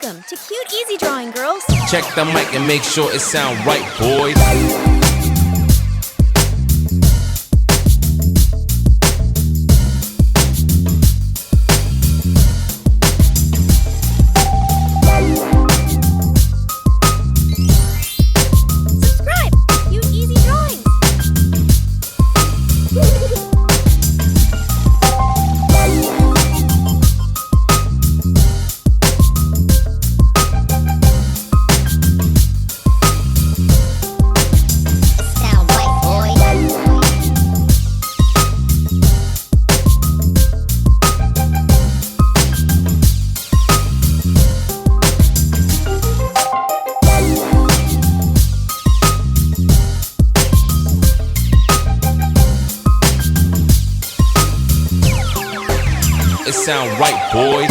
Welcome to Cute Easy Drawing, girls. Check the mic and make sure it sound right, boys. Subscribe to Cute Easy Drawing. It sound right, boys.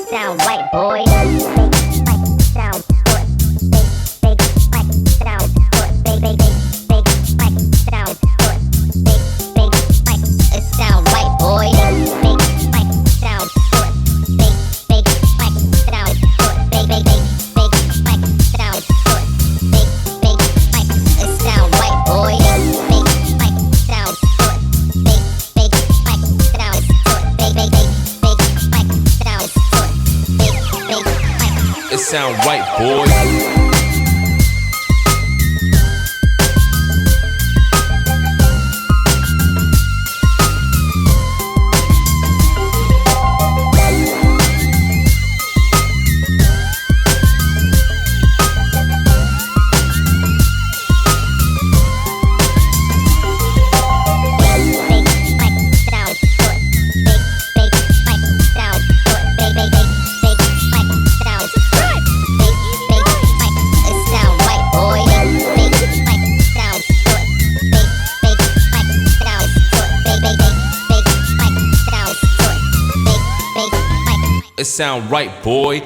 Sound right, boy. Sound good. Big sound good. Big sound good. Big it sound right, boy. Big sound good. Big sound good. Big sound good. Big it sound right, boy. Big sound good. Big sound good. Big sound good. It sound right, boys. It sound right, boy.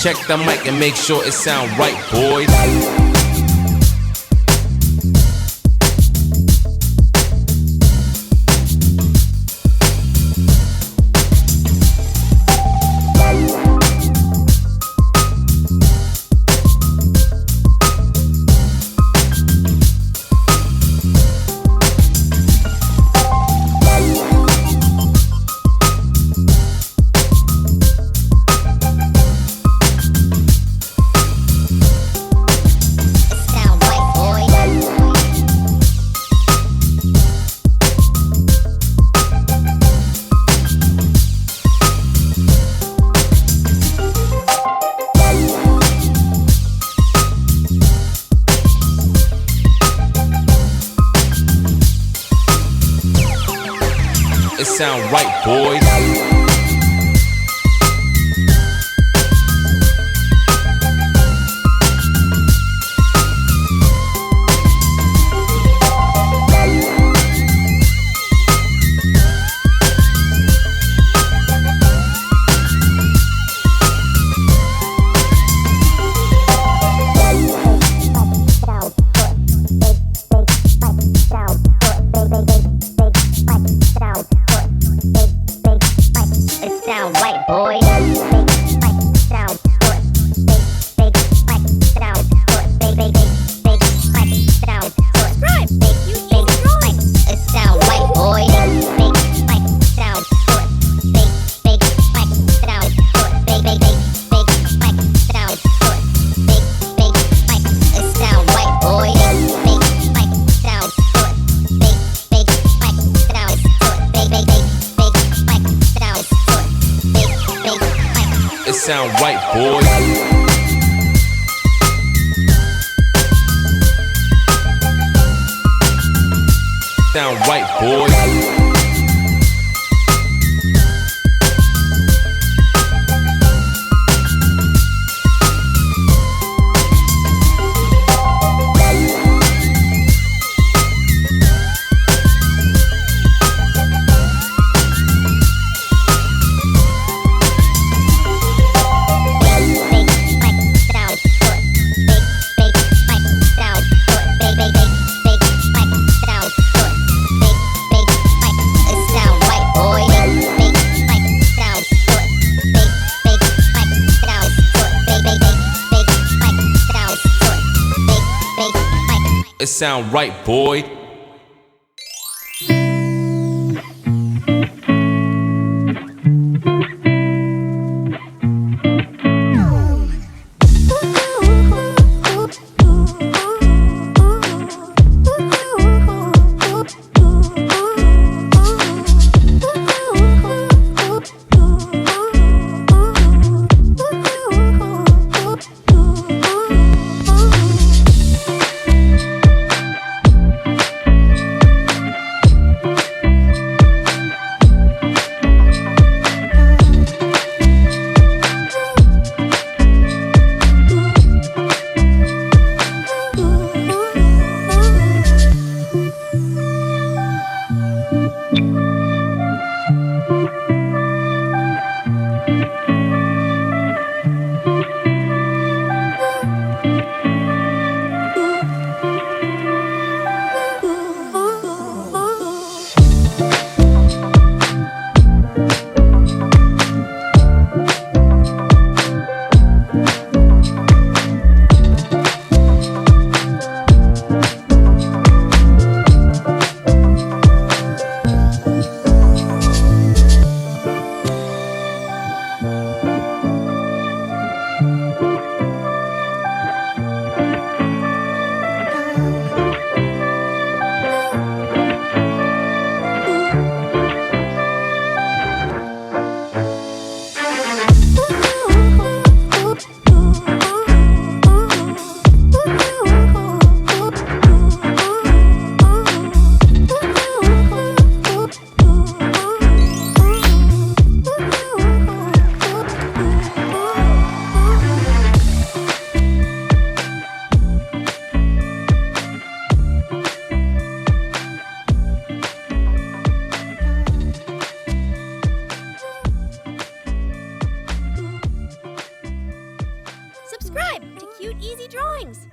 Check the mic and make sure it sound right, boys. It sound right, boys. Sound right, boy. Sound Subscribe. Cute Easy Drawing. it sound right, boy. Sound it sound right, boy. It sound right, boys. Sound right, boys. It sound right, boy. cute, easy drawings.